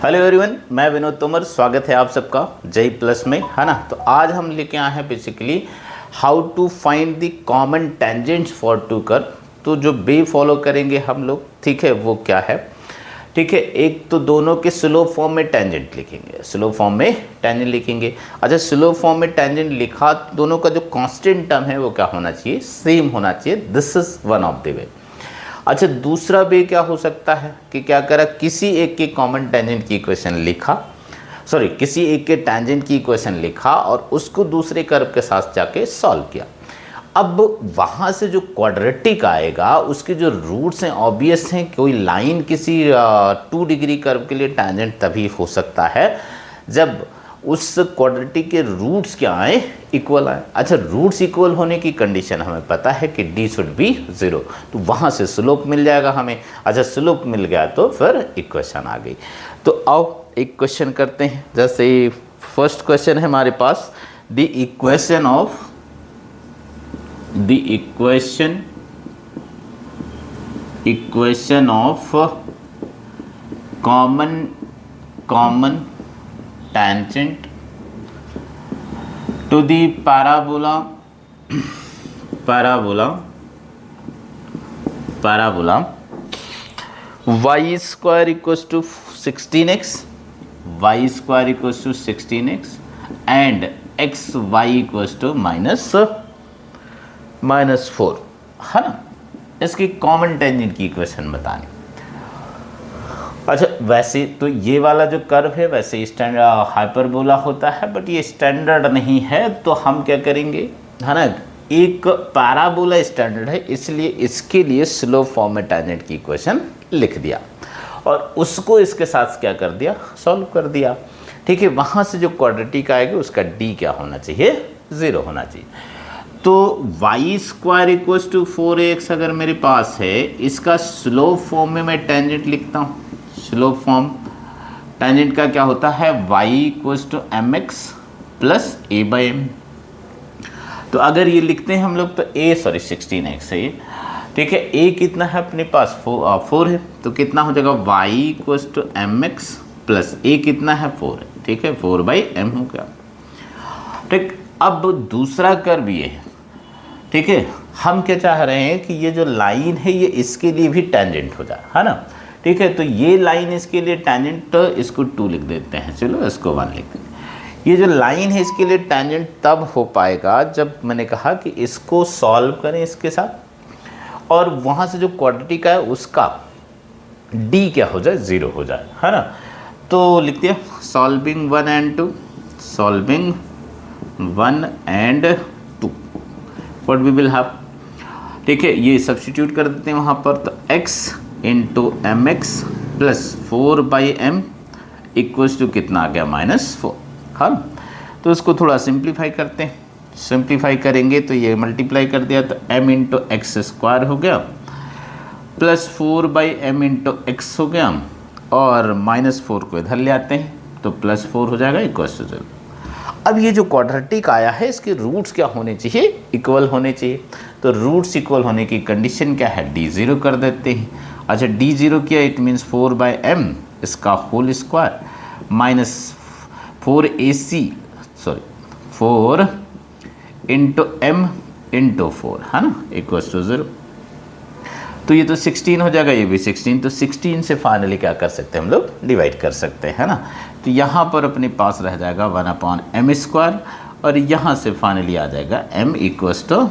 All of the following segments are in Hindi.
हेलो एवरीवन, मैं विनोद तोमर। स्वागत है आप सबका जय प्लस में, है ना। तो आज हम लेके आए हैं basically how to find the common tangents for two curve. तो जो बे फॉलो करेंगे हम लोग, ठीक है, वो क्या है, ठीक है। एक तो दोनों के स्लोप फॉर्म में टेंजेंट लिखेंगे, स्लोप फॉर्म में टेंजेंट लिखेंगे। अच्छा, स्लोप फॉर्म में टेंजेंट लिखा, दोनों का जो कांस्टेंट टर्म है वो क्या होना चाहिए, सेम होना चाहिए। This is one of the way. अच्छा, दूसरा वे क्या हो सकता है कि क्या करा, किसी एक के कॉमन टेंजेंट की इक्वेशन लिखा, सॉरी किसी एक के टेंजेंट की इक्वेशन लिखा और उसको दूसरे कर्व के साथ जाके सॉल्व किया। अब वहाँ से जो क्वाड्रेटिक आएगा उसके जो रूट्स हैं ऑब्वियस हैं। कोई लाइन किसी 2 डिग्री कर्व के लिए टेंजेंट तभी हो सकता है जब उस क्वाड्रेटिक के रूट्स क्या आए, इक्वल आए। अच्छा, रूट्स इक्वल होने की कंडीशन हमें पता है कि d शुड बी 0, तो वहाँ से स्लोप मिल जाएगा हमें। अच्छा, स्लोप मिल गया तो फिर इक्वेशन आ गई। तो आओ एक क्वेश्चन करते हैं। जैसे फर्स्ट क्वेश्चन है हमारे पास, the equation of common tangent to the parabola y square equals to 16x, and xy equals to minus 4, है ना। इसकी कॉमन टेंजेंट की इक्वेशन बतानी। अच्छा, वैसे तो ये वाला जो कर्व है वैसे स्टैंडर्ड हाइपरबोला होता है, बट ये स्टैंडर्ड नहीं है, तो हम क्या करेंगे, है ना, एक पैराबोला स्टैंडर्ड है, इसलिए इसके लिए स्लोप फॉर्म में टेंजेंट की इक्वेशन लिख दिया और उसको इसके साथ क्या कर दिया, सॉल्व कर दिया। ठीक है, वहाँ से जो क्वाड्रेटिक आएगी उसका डी क्या होना चाहिए, 0 होना चाहिए। तो y square equals to 4x अगर मेरे पास है, इसका स्लोप फॉर्म में मैं टेंजेंट लिखता हूँ। स्लोप फॉर्म टेंजेंट का क्या होता है, y equals to mx plus a by m। तो अगर ये लिखते हैं हम लोग तो 16x है, ठीक है। a कितना है अपने पास, 4 है, तो कितना हो जाएगा y equals to mx plus a कितना है 4 है, ठीक है, 4 बाई m हो गया। ठीक, अब दूसरा कर्व ये है, ठीक है। हम क्या चाह रहे हैं कि ये जो लाइन है ये इसके लिए भी टेंजेंट हो जाए, है ना। ठीक है, तो ये लाइन इसके लिए टेंजेंट, तो इसको 2 लिख देते हैं, चलो इसको 1 लिख देते हैं। ये जो लाइन है इसके लिए टेंजेंट तब हो पाएगा जब मैंने कहा कि इसको सॉल्व करें इसके साथ और वहाँ से जो क्वाड्रेटिक है उसका d क्या हो जाए, 0 हो जाए, है ना। तो लिखते हैं solving 1 and 2, solving 1 and 2, what we will have, ठीक है। ये सब्स्टिट्यूट कर देते हैं वहाँ पर, तो x into M X plus 4 by M equals to कितना आ गया, -4, हाँ। तो इसको थोड़ा सिंप्लीफाई करते हैं। सिंप्लीफाई करेंगे तो ये मल्टीप्लाई कर दिया तो m इंटू एक्स स्क्वायर हो गया plus 4 by M into X हो गया, और -4 को इधर ले आते हैं तो +4 हो जाएगा इक्वल्स टू 0। अब ये जो क्वाड्रेटिक आया है इसके रूट्स क्या होने चाहिए, इक्वल होने चाहिए। तो रूट्स इक्वल होने की कंडीशन क्या है, d 0 कर देते हैं। अच्छा, d 0 किया, इट मीन्स 4 बाई एम इसका whole square minus 4ac, sorry 4 into M into 4, है ना, इक्वल्स टू 0। तो ये तो 16 हो जाएगा, ये भी 16, तो 16 से फाइनली क्या कर सकते हैं हम लोग, डिवाइड कर सकते हैं, है ना। तो यहाँ पर अपने पास रह जाएगा 1/m², और यहाँ से फाइनली आ जाएगा m इक्वल्स टू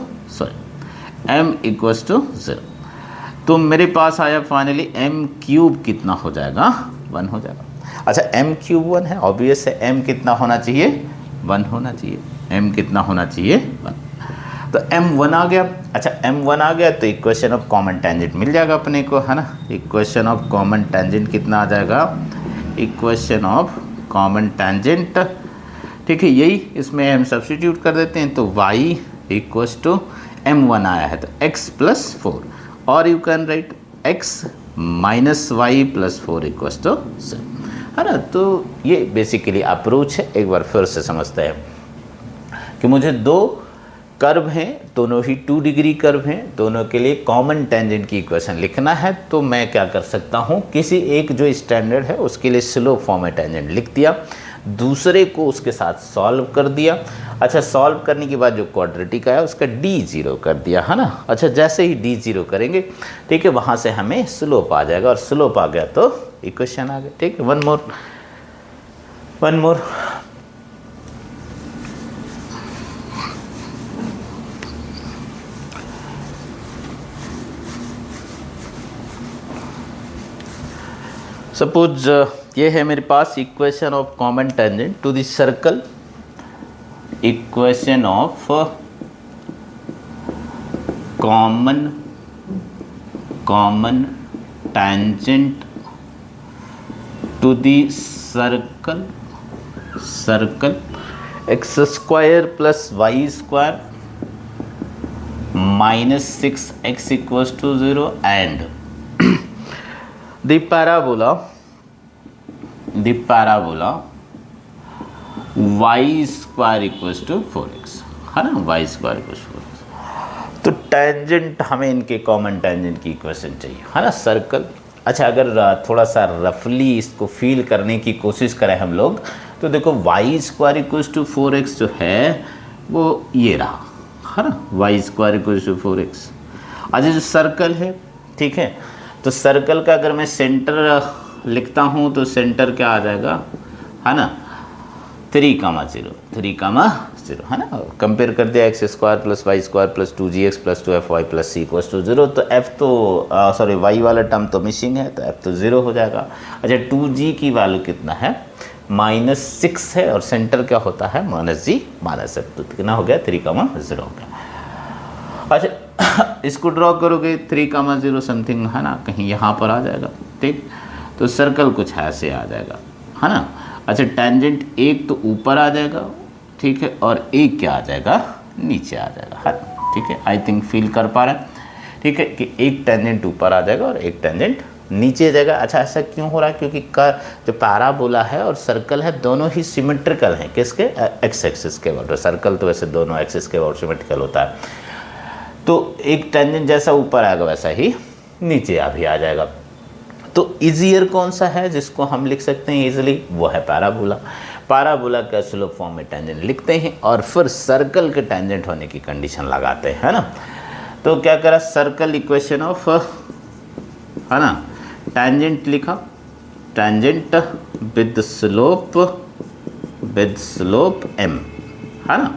0। तो मेरे पास आया फाइनली m³ कितना हो जाएगा, 1 हो जाएगा। अच्छा, m³ 1 है, ऑब्वियस है m कितना होना चाहिए, 1 होना चाहिए, m कितना होना चाहिए, 1। तो m1 आ गया। अच्छा, m1 आ गया तो इक्वेशन ऑफ कॉमन टेंजेंट मिल जाएगा अपने को, है ना। इक्वेशन ऑफ कॉमन टेंजेंट कितना आ जाएगा, इक्वेशन ऑफ कॉमन टेंजेंट, ठीक है, यही इसमें हम सब्स्टिट्यूट कर देते हैं। तो y इक्वल्स टू m1 आया है तो x प्लस 4, और you can write x minus Y plus 4 equals to 0, है ना। तो ये बेसिकली अप्रोच है। एक बार फिर से समझते हैं कि मुझे 2 कर्व हैं, दोनों ही 2 डिग्री कर्व हैं, दोनों के लिए कॉमन टेंजेंट की इक्वेशन लिखना है। तो मैं क्या कर सकता हूँ, किसी एक जो स्टैंडर्ड है उसके लिए स्लोप फॉर्म में टेंजेंट लिख दिया, दूसरे को उसके साथ सॉल्व कर दिया। अच्छा, सॉल्व करने के बाद जो क्वाड्रेटिक आया उसका d0 कर दिया, है ना। अच्छा, जैसे ही d0 करेंगे, ठीक है, वहाँ से हमें स्लोप आ जाएगा, और स्लोप आ गया तो इक्वेशन आ गया। ठीक है, वन मोर। सपोज ये है मेरे पास equation of common tangent to the circle, equation of common tangent to the circle X square plus Y square minus 6x equals to 0 and the parabola y square equals to 4x, है ना, y square equals to 4x। तो टेंजेंट, हमें इनके कॉमन टेंजेंट की इक्वेशन चाहिए, है ना, सर्कल। अच्छा, अगर थोड़ा सा रफली इसको फील करने की कोशिश करें हम लोग, तो देखो y square equals to 4x जो है वो ये रहा, है ना, y square equals to 4x। अच्छा, जो सर्कल है, ठीक है, तो सर्कल का अगर मैं सेंटर लिखता हूँ तो सेंटर क्या आ जाएगा, है ना, 3,0, है ना। कंपेयर कर दिया x square plus Y square plus 2gx plus 2fy plus c equals to 0। तो f तो सॉरी y वाला टर्म तो मिसिंग है, तो f तो 0 हो जाएगा। अच्छा, 2g की वैल्यू कितना है, -6 है, और सेंटर क्या होता है, -g -f, तो कितना हो गया, 3,0 हो गया। अच्छा, इसको ड्रॉ करोगे 3,0 समथिंग, है ना, कहीं यहाँ पर आ जाएगा, ठीक। तो सर्कल कुछ ऐसे आ जाएगा, है ना। अच्छा, टेंजेंट एक तो ऊपर आ जाएगा, ठीक है, और एक क्या आ जाएगा, नीचे आ जाएगा, है, ठीक है। आई थिंक फील कर पा रहे हैं, ठीक है, कि एक टेंजेंट ऊपर आ जाएगा और एक टेंजेंट नीचे जाएगा। अच्छा, ऐसा क्यों हो रहा है, क्योंकि जो पैराबोला है और सर्कल है दोनों ही सिमेट्रिकल हैं, किसके, एक्स एक्सिस के अबाउट। सर्कल तो वैसे दोनों एक्सिस के अबाउट सिमेट्रिकल होता है, तो एक टेंजेंट जैसा ऊपर आएगा वैसा ही नीचे भी आ जाएगा। तो इजियर कौन सा है जिसको हम लिख सकते हैं इजीली, वो है पैराबोला। पैराबोला का स्लोप फॉर्म में टेंजेंट लिखते हैं और फिर सर्कल के टेंजेंट होने की कंडीशन लगाते हैं, है ना। तो क्या करा, सर्कल इक्वेशन ऑफ, है ना, टेंजेंट लिखा, टेंजेंट विद स्लोप m, है ना,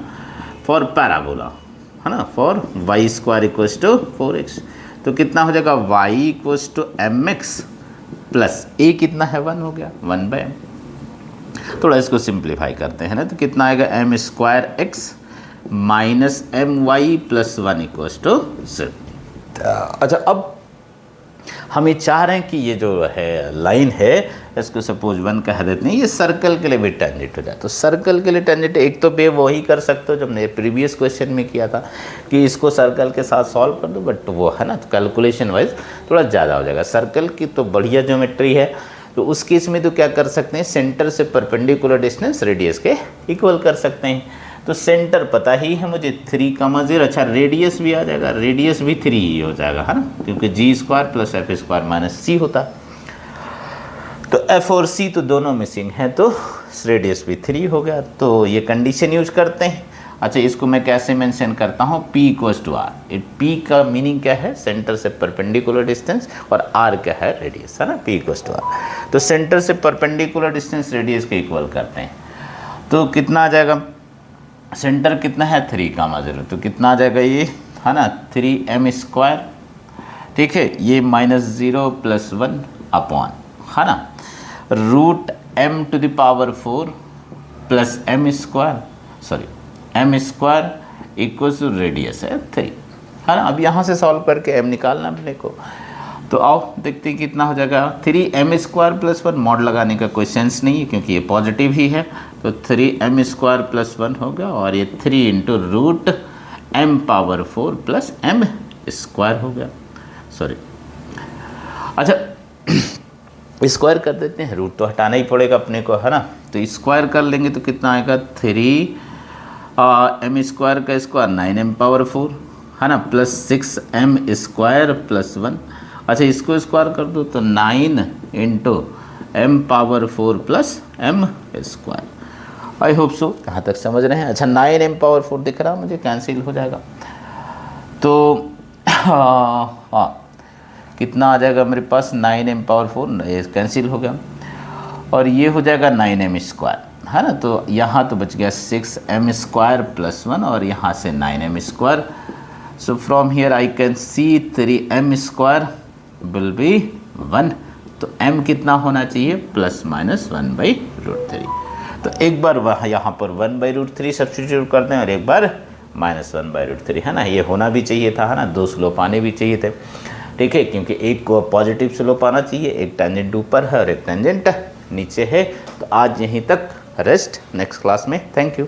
फॉर पैराबोला, है ना, for y square equals to 4x। तो कितना हो जाएगा, y equals to mx plus a कितना है, 1 हो गया, 1/m। थोड़ा इसको सिंप्लीफाई करते हैं ना, तो कितना आएगा, m square x minus my plus 1 equals to 0। अच्छा, अब हम ये चाह रहे हैं कि ये जो है लाइन है, इसको सपोज 1 कह देते हैं, ये सर्कल के लिए भी टेंजेंट हो जाए। तो सर्कल के लिए टेंजेंट एक तो पे वही कर सकते हो जो हमने प्रीवियस क्वेश्चन में किया था, कि इसको सर्कल के साथ सॉल्व कर दो, बट वो है ना, तो कैलकुलेशन वाइज थोड़ा ज़्यादा हो जाएगा। सर्कल की तो बढ़िया ज्योमेट्री है, तो उस केस में तो क्या कर सकते हैं, सेंटर से परपेंडिकुलर डिस्टेंस रेडियस के इक्वल कर सकते हैं। तो सेंटर पता ही है मुझे, 3,0। अच्छा, रेडियस भी आ जाएगा, रेडियस भी 3 ही हो जाएगा, है ना, क्योंकि g square plus F square minus c होता है। तो f और c तो दोनों मिसिंग है, तो रेडियस भी 3 हो गया। तो ये कंडीशन यूज करते हैं। अच्छा, इसको मैं कैसे मेंशन करता हूँ, p equals to r। p का मीनिंग क्या है, सेंटर से परपेंडिकुलर डिस्टेंस, और r क्या है, रेडियस, है ना, p इक्वल्स टू r। तो सेंटर से परपेंडिकुलर डिस्टेंस रेडियस के इक्वल करते हैं, तो कितना आ जाएगा, सेंटर कितना है, 3,0, तो कितना आ जाएगा ये, है ना, 3m स्क्वायर, ठीक है, ये -0 प्लस 1 अपॉन, है ना, root m to the power 4 plus m square, sorry m square equals to radius है 3, है ना। अब यहाँ से सॉल्व करके m निकालना अपने को, तो आओ देखते हैं कितना हो जाएगा, 3m स्क्वायर प्लस 1, मॉड लगाने का कोई सेंस नहीं है क्योंकि ये पॉजिटिव ही है, तो 3m स्क्वायर प्लस 1 हो गया, और ये 3 into root m power 4 plus m square हो गया, सॉरी। अच्छा, स्क्वायर कर देते हैं, रूट तो हटाना ही पड़ेगा अपने को, है ना, तो स्क्वायर कर लेंगे तो कितना आएगा, 3 एम स्क्वायर का स्क्वायर 9m पावर 4 है ना, प्लस 6m स्क्वायर प्लस 1। अच्छा इसको स्क्वायर कर दो तो 9 into m power 4 plus m square. I hope so यहाँ तक समझ रहे हैं। अच्छा 9m पावर 4 दिख रहा मुझे, कैंसिल हो जाएगा तो हाँ कितना आ जाएगा मेरे पास, 9m पावर 4 ये कैंसिल हो गया, और ये हो जाएगा 9m स्क्वायर है ना। तो यहाँ तो बच गया 6m स्क्वायर प्लस 1 और यहाँ से 9m square. So from here I can see 3m square will be 1। तो m कितना होना चाहिए, प्लस माइनस 1/√3। तो एक बार वहाँ यहाँ पर 1/√3 सब्स्टिट्यूट कर दें और एक बार -1/√3 है ना। ये होना भी चाहिए था है ना, 2 स्लोप आने भी चाहिए थे, ठीक है, क्योंकि एक को पॉजिटिव स्लोप आना चाहिए, एक टेंजेंट ऊपर है और एक टेंजेंट नीचे है। तो आज यहीं तक रेस्ट, नेक्स्ट क्लास में। Thank you.